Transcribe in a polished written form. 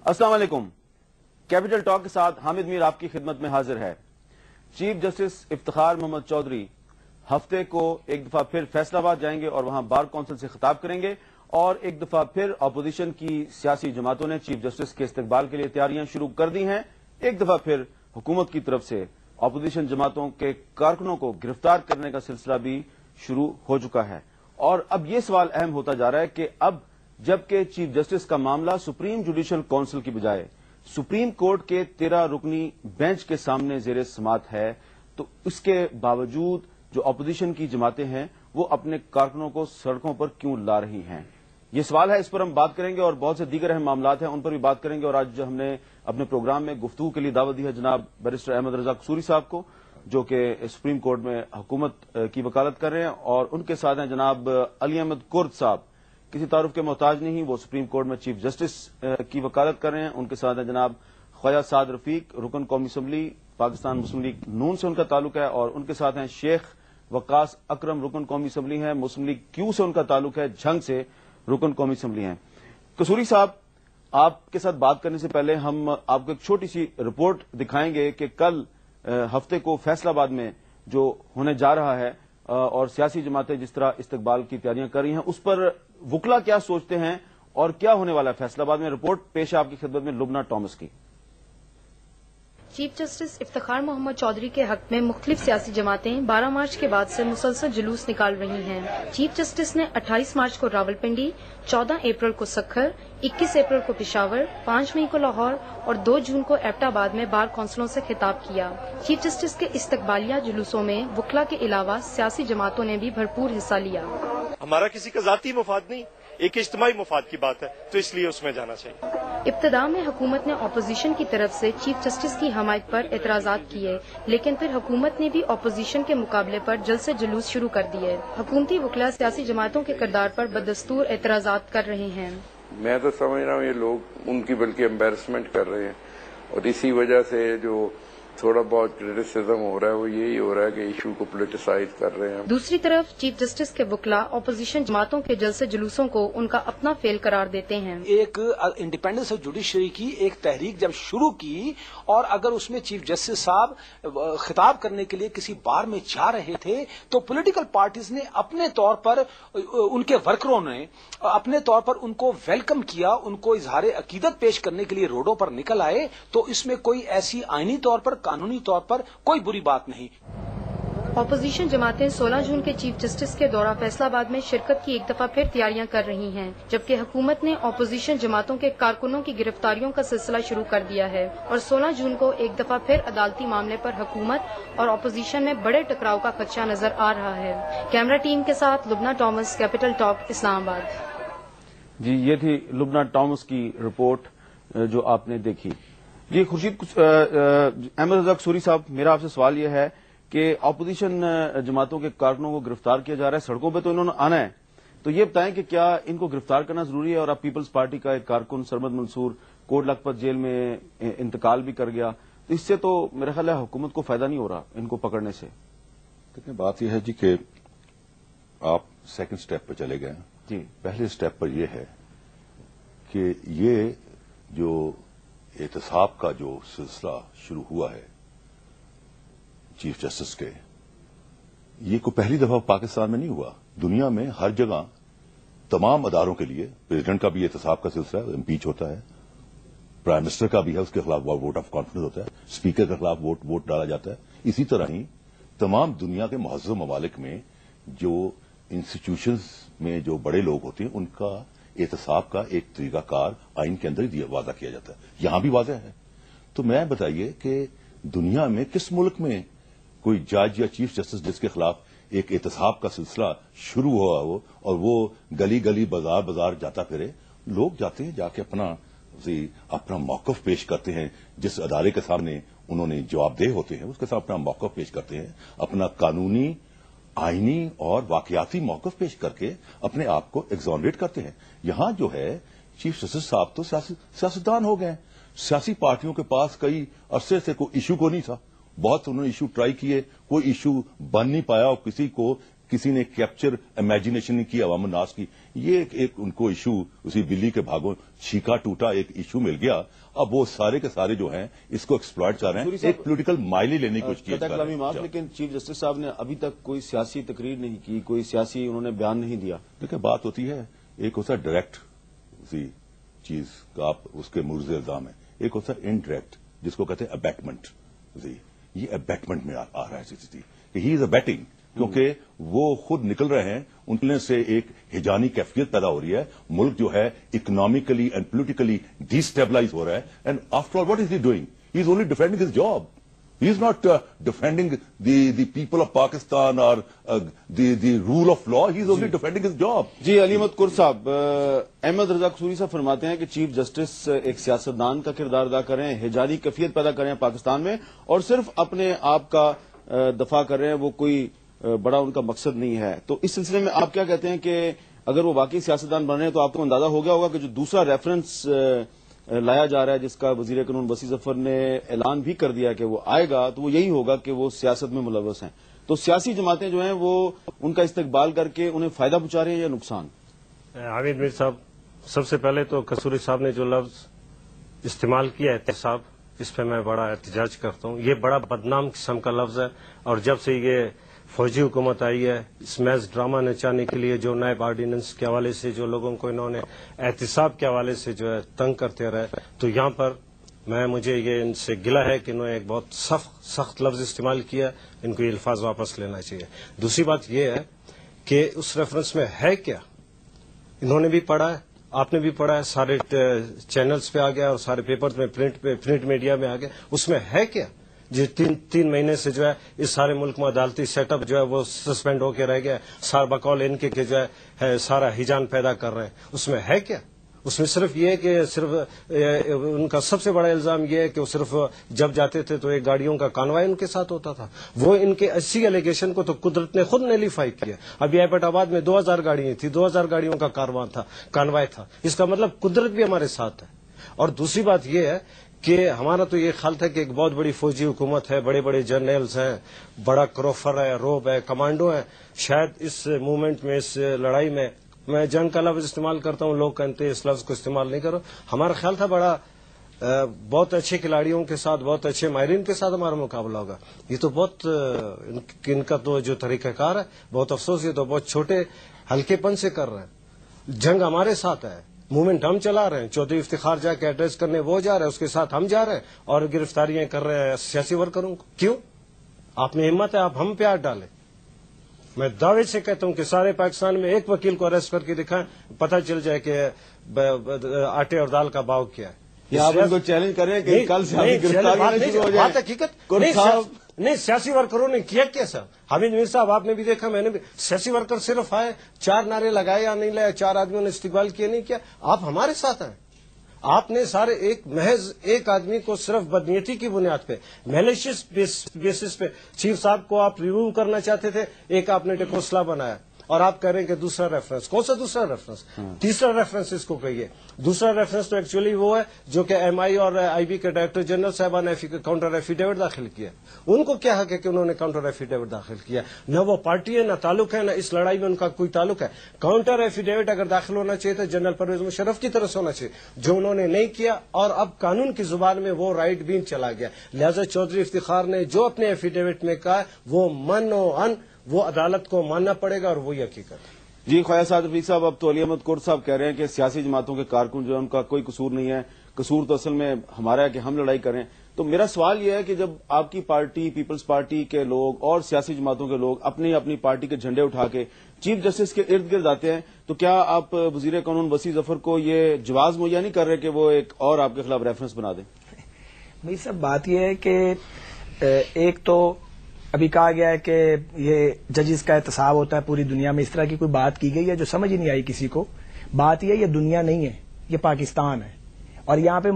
السلام علیکم. Capital talk کے ساتھ حامد میر آپ کی خدمت میں حاضر ہے. چیف جسٹس افتخار محمد چودھری ہفتے کو ایک دفعہ پھر فیصلہ آباد جائیں گے اور وہاں بار کونسل سے خطاب کریں گے، اور ایک دفعہ پھر اپوزیشن کی سیاسی جماعتوں نے چیف جسٹس کے استقبال کے لیے تیاریاں شروع کر دی ہیں. ایک دفعہ پھر حکومت کی طرف سے اپوزیشن جماعتوں کے کارکنوں کو گرفتار کرنے کا سلسلہ بھی شروع ہو چکا ہے. اور اب یہ سوال اہم ہوتا جا رہا ہے کہ اب جبکہ چیف جسٹس کا معاملہ سپریم جوڈیشل کونسل کی بجائے سپریم کورٹ کے 13 رکنی بینچ کے سامنے زیر سماعت ہے، تو اس کے باوجود جو اپوزیشن کی جماعتیں ہیں وہ اپنے کارکنوں کو سڑکوں پر کیوں لا رہی ہیں؟ یہ سوال ہے، اس پر ہم بات کریں گے، اور بہت سے دیگر اہم معاملات ہیں ان پر بھی بات کریں گے. اور آج ہم نے اپنے پروگرام میں گفتگو کے لیے دعوت دی ہے جناب بیرسٹر احمد رضا قصوری صاحب کو، جو کہ سپریم کورٹ میں حکومت کی وکالت کر رہے ہیں، اور ان کے ساتھ ہیں جناب علی احمد کرد صاحب، کسی تعارف کے محتاج نہیں، وہ سپریم کورٹ میں چیف جسٹس کی وکالت کر رہے ہیں. ان کے ساتھ ہیں جناب خواجہ سعد رفیق، رکن قومی اسمبلی پاکستان مسلم لیگ نون سے ان کا تعلق ہے، اور ان کے ساتھ ہیں شیخ وقاص اکرم، رکن قومی اسمبلی ہیں، مسلم لیگ کیو سے ان کا تعلق ہے، جھنگ سے رکن قومی اسمبلی ہیں. قصوری صاحب، آپ کے ساتھ بات کرنے سے پہلے ہم آپ کو ایک چھوٹی سی رپورٹ دکھائیں گے کہ کل ہفتے کو فیصل آباد میں جو ہونے جا رہا ہے اور سیاسی جماعتیں جس طرح استقبال کی تیاریاں کر رہی ہیں، اس پر وکلا کیا سوچتے ہیں اور کیا ہونے والا ہے فیصل آباد میں. رپورٹ پیش ہے آپ کی خدمت میں لبنہ ٹامس کی. چیف جسٹس افتخار محمد چودھری کے حق میں مختلف سیاسی جماعتیں 12 مارچ کے بعد سے مسلسل جلوس نکال رہی ہیں. چیف جسٹس نے 28 مارچ کو راولپنڈی، 14 اپریل کو سکھر، 21 اپریل کو پشاور، 5 مئی کو لاہور اور 2 جون کو ایبٹ آباد میں بار کونسلوں سے خطاب کیا. چیف جسٹس کے استقبالیہ جلوسوں میں وکلا کے علاوہ سیاسی جماعتوں نے بھی بھرپور حصہ لیا. ہمارا کسی کا ذاتی مفاد نہیں، ایک اجتماعی مفاد کی بات ہے، تو اس لیے اس میں جانا چاہیے. ابتدا میں حکومت نے اپوزیشن کی طرف سے چیف جسٹس کی حمایت پر اعتراضات کیے، لیکن پھر حکومت نے بھی اپوزیشن کے مقابلے پر جلد سے جلوس شروع کر دیے. حکومتی وکلا سیاسی جماعتوں کے کردار پر بدستور اعتراضات کر رہے ہیں. میں تو سمجھ رہا ہوں یہ لوگ ان کی بلکہ امبیرسمنٹ کر رہے ہیں، اور اسی وجہ سے جو تھوڑا بہت کرٹیسزم ہو رہا ہے وہ یہی ہو رہا ہے کہ ایشو کو پولیٹیسائز کر رہے ہیں. دوسری طرف چیف جسٹس کے وکلا اپوزیشن جماعتوں کے جلسے جلوسوں کو ان کا اپنا فیل قرار دیتے ہیں. ایک انڈیپینڈنس آف جوڈیشری کی ایک تحریک جب شروع کی، اور اگر اس میں چیف جسٹس صاحب خطاب کرنے کے لیے کسی بار میں جا رہے تھے تو پولیٹیکل پارٹیز نے اپنے طور پر، ان کے ورکروں نے اپنے طور پر ان کو ویلکم کیا، ان کو اظہار عقیدت پیش کرنے کے لیے روڈوں پر نکل آئے. تو اس میں کوئی ایسی آئینی طور پر، قانونی طور پر کوئی بری بات نہیں. اپوزیشن جماعتیں 16 جون کے چیف جسٹس کے دورہ فیصل آباد میں شرکت کی ایک دفعہ پھر تیاریاں کر رہی ہیں، جبکہ حکومت نے اپوزیشن جماعتوں کے کارکنوں کی گرفتاریوں کا سلسلہ شروع کر دیا ہے، اور 16 جون کو ایک دفعہ پھر عدالتی معاملے پر حکومت اور اپوزیشن میں بڑے ٹکراؤ کا خدشہ نظر آ رہا ہے. کیمرہ ٹیم کے ساتھ لبنہ ٹامس، کیپٹل ٹاک، اسلام آباد. جی، یہ تھی لبنہ ٹامس کی رپورٹ جو آپ نے دیکھی. جی خورشید احمد رضا قصوری صاحب، میرا آپ سے سوال یہ ہے کہ اپوزیشن جماعتوں کے کارکنوں کو گرفتار کیا جا رہا ہے، سڑکوں پہ تو انہوں نے آنا ہے، تو یہ بتائیں کہ کیا ان کو گرفتار کرنا ضروری ہے؟ اور اب پیپلز پارٹی کا ایک کارکن سرمد منصور کوٹ لکھپت جیل میں انتقال بھی کر گیا، تو اس سے تو میرا خیال ہے حکومت کو فائدہ نہیں ہو رہا ان کو پکڑنے سے. دیکھیں، بات یہ ہے جی کہ آپ سیکنڈ سٹیپ پہ چلے گئے. جی، پہلے سٹیپ پر یہ ہے کہ یہ جو احتساب کا جو سلسلہ شروع ہوا ہے چیف جسٹس کے، یہ کوئی پہلی دفعہ پاکستان میں نہیں ہوا. دنیا میں ہر جگہ تمام اداروں کے لیے پریزیڈنٹ کا بھی احتساب کا سلسلہ امپیچ ہوتا ہے، پرائم منسٹر کا بھی ہے، اس کے خلاف ووٹ آف کانفیڈنس ہوتا ہے، اسپیکر کے خلاف ووٹ ڈالا جاتا ہے. اسی طرح ہی تمام دنیا کے مہذب ممالک میں جو انسٹیٹیوشنز میں جو بڑے لوگ ہوتے ہیں ان کا احتساب کا ایک طریقہ کار آئین کے اندر ہی واضح کیا جاتا ہے. یہاں بھی واضح ہے. تو میں بتائیے کہ دنیا میں کس ملک میں کوئی جج یا چیف جسٹس جس کے خلاف ایک احتساب کا سلسلہ شروع ہوا ہو اور وہ گلی گلی بازار بازار جاتا پھرے؟ لوگ جاتے ہیں، جا کے اپنا موقف پیش کرتے ہیں، جس ادارے کے سامنے انہوں نے جواب دہ ہوتے ہیں اس کے ساتھ اپنا موقف پیش کرتے ہیں، اپنا قانونی، آئینی اور واقعاتی موقف پیش کر کے اپنے آپ کو ایگزونریٹ کرتے ہیں. یہاں جو ہے چیف جسٹس صاحب تو سیاستدان ہو گئے. سیاسی پارٹیوں کے پاس کئی عرصے سے کوئی ایشو کو نہیں تھا، بہت انہوں نے ایشو ٹرائی کیے، کوئی ایشو بن نہیں پایا اور کسی کو کسی نے کیپچر امیجنیشن نہیں کی عوام الناس کی. یہ ایک ان کو ایشو اسی بلی کے بھاگوں چھیکا ٹوٹا ایک ایشو مل گیا. اب وہ سارے کے سارے جو ہیں اس کو ایکسپلائٹ کر رہے ہیں, ایک پولیٹیکل مائلی لینے کی کوشش کی جا رہی ہے. لیکن چیف جسٹس صاحب نے ابھی تک کوئی سیاسی تقریر نہیں کی, کوئی سیاسی انہوں نے بیان نہیں دیا. دیکھیں بات ہوتی ہے, ایک ہوتا ہے ڈائریکٹ چیز کا آپ اس کے مرز الزام ہے, ایک ہوتا ہے انڈائریکٹ جس کو کہتے ہیں ابیٹمنٹ. یہ ابیٹمنٹ میں آ رہا ہے کہ ہی از ابیٹنگ, کیونکہ وہ خود نکل رہے ہیں, ان سے ایک ہجانی کیفیت پیدا ہو رہی ہے. ملک جو ہے اکنامکلی اینڈ پولیٹیکلی ڈیسٹیبلائز ہو رہا ہے. And after all what is he doing? He is only defending his job. He is not defending the people of Pakistan or the rule of law. He is only defending his job. جی علی احمد قر صاحب, احمد رضا قصوری صاحب فرماتے ہیں کہ chief justice ایک سیاستدان کا کردار ادا کر رہے ہیں, ہجانی کیفیت پیدا کر رہے ہیں پاکستان میں, اور صرف اپنے آپ کا دفاع کر رہے ہیں, وہ کوئی بڑا ان کا مقصد نہیں ہے. تو اس سلسلے میں آپ کیا کہتے ہیں کہ اگر وہ واقعی سیاستدان بن رہے ہیں تو آپ کو اندازہ ہو گیا ہوگا کہ جو دوسرا ریفرنس لایا جا رہا ہے جس کا وزیر قانون وسیع ظفر نے اعلان بھی کر دیا کہ وہ آئے گا, تو وہ یہی ہوگا کہ وہ سیاست میں ملوث ہیں. تو سیاسی جماعتیں جو ہیں وہ ان کا استقبال کر کے انہیں فائدہ پہنچا رہی ہیں یا نقصان؟ حامد میر صاحب, سب سے پہلے تو قصوری صاحب نے جو لفظ استعمال کیا احتساب, اس پہ میں بڑا احتجاج کرتا ہوں. یہ بڑا بدنام قسم کا لفظ ہے, اور جب سے یہ فوجی حکومت آئی ہے اس میز ڈرامہ نچانے کے لیے جو نائب آرڈیننس کے حوالے سے جو لوگوں کو انہوں نے احتساب کے حوالے سے جو ہے تنگ کرتے رہے, تو یہاں پر مجھے یہ ان سے گلہ ہے کہ انہوں نے ایک بہت سخت لفظ استعمال کیا. ان کو یہ الفاظ واپس لینا چاہیے. دوسری بات یہ ہے کہ اس ریفرنس میں ہے کیا, انہوں نے بھی پڑھا ہے, آپ نے بھی پڑھا ہے, سارے چینلز پہ آ گیا اور سارے پیپرز میں پرنٹ میڈیا میں آ گیا. اس میں ہے کیا جی تین مہینے سے جو ہے اس سارے ملک میں عدالتی سیٹ اپ جو ہے وہ سسپینڈ ہو کے رہ گیا, سار بقول ان کے جو ہے سارا ہیجان پیدا کر رہے ہیں. اس میں ہے کیا؟ اس میں صرف یہ کہ صرف ان کا سب سے بڑا الزام یہ ہے کہ وہ صرف جب جاتے تھے تو ایک گاڑیوں کا کانوائے ان کے ساتھ ہوتا تھا. وہ ان کے اسی ایلیگیشن کو تو قدرت نے خود نیلیفائی کیا. ابھی ایبٹ آباد میں 2000 گاڑیاں تھیں, 2000 گاڑیوں کا کانوائے تھا. اس کا مطلب قدرت بھی ہمارے ساتھ ہے. اور دوسری بات یہ ہے کہ ہمارا تو یہ خیال تھا کہ ایک بہت بڑی فوجی حکومت ہے, بڑے بڑے جرنیلز ہیں, بڑا کروفر ہے, روب ہے, کمانڈو ہیں. شاید اس موومنٹ میں, اس لڑائی میں جنگ کا لفظ استعمال کرتا ہوں, لوگ کہتے ہیں اس لفظ کو استعمال نہیں کرو. ہمارا خیال تھا بڑا بہت اچھے کھلاڑیوں کے ساتھ, بہت اچھے ماہرین کے ساتھ ہمارا مقابلہ ہوگا. یہ تو بہت ان کا تو جو طریقہ کار ہے, بہت افسوس, یہ تو بہت چھوٹے ہلکے پن سے کر رہے ہیں. جنگ ہمارے ساتھ ہے, موومنٹ ہم چلا رہے ہیں, چودھری افتخار جا کے ایڈریس کرنے وہ جا رہے ہیں, اس کے ساتھ ہم جا رہے ہیں, اور گرفتاریاں کر رہے ہیں سیاسی ورکروں کو. کیوں؟ آپ میں ہمت ہے, آپ ہم پہ ہاتھ ڈالیں. میں دعوے سے کہتا ہوں کہ سارے پاکستان میں ایک وکیل کو اریسٹ کر کے دکھائیں, پتہ چل جائے کہ آٹے اور دال کا بھاؤ کیا ہے. آپ ان کو چیلنج کر رہے ہیں کہ کل سے گرفتاری شروع ہو جائے. بات حقیقت نہیں, سیاسی ورکروں نے کیا کیسا؟ حامد میر صاحب آپ نے بھی دیکھا, میں نے بھی. سیاسی ورکر صرف آئے, 4 نعرے لگائے یا نہیں لگائے, 4 آدمیوں نے استقبال کیا نہیں کیا. آپ ہمارے ساتھ ہیں. آپ نے سارے محض ایک آدمی کو صرف بدنیتی کی بنیاد پہ, میلیشیس بیسس پہ چیف صاحب کو آپ ریموو کرنا چاہتے تھے, ایک آپ نے ٹکوسلا بنایا, اور آپ کہہ رہے ہیں کہ دوسرا ریفرنس. کون سا دوسرا ریفرنس؟ تیسرا ریفرنس اس کو کہیے. دوسرا ریفرنس تو ایکچولی وہ ہے جو کہ ایم آئی اور آئی بی کے ڈائریکٹر جنرل صاحبان نے کاؤنٹر ایفیڈیوٹ داخل کیا. ان کو کیا حق ہے کہ انہوں نے کاؤنٹر ایفیڈیوٹ داخل کیا؟ نہ وہ پارٹی ہے, نہ تعلق ہے, نہ اس لڑائی میں ان کا کوئی تعلق ہے. کاؤنٹر ایفیڈیوٹ اگر داخل ہونا چاہیے تو جنرل پرویز مشرف کی طرف سے ہونا چاہیے, جو انہوں نے نہیں کیا, اور اب قانون کی زبان میں وہ رائٹ بین چلا گیا. لہذا چودھری افتخار نے جو اپنے ایفیڈیوٹ میں کہا وہ من و ان وہ عدالت کو ماننا پڑے گا, اور وہی حقیقت. جی خواجہ سعد رفیق صاحب, اب تو علی احمد قر صاحب کہہ رہے ہیں کہ سیاسی جماعتوں کے کارکن جو ہے ان کا کوئی قصور نہیں ہے, قصور تو اصل میں ہمارا ہے کہ ہم لڑائی کریں. تو میرا سوال یہ ہے کہ جب آپ کی پارٹی, پیپلز پارٹی کے لوگ اور سیاسی جماعتوں کے لوگ اپنی اپنی پارٹی کے جھنڈے اٹھا کے چیف جسٹس کے ارد گرد آتے ہیں, تو کیا آپ وزیر قانون وسیع ظفر کو یہ جواز مہیا نہیں کر رہے کہ وہ ایک اور آپ کے خلاف ریفرنس بنا دیں؟ بھائی سب بات یہ ہے کہ ایک تو ابھی کہا گیا ہے کہ یہ ججز کا احتساب ہوتا ہے پوری دنیا میں, اس طرح کی کوئی بات کی گئی ہے جو سمجھ ہی نہیں آئی کسی کو. بات یہ دنیا نہیں ہے, یہ پاکستان ہے, اور یہاں پہ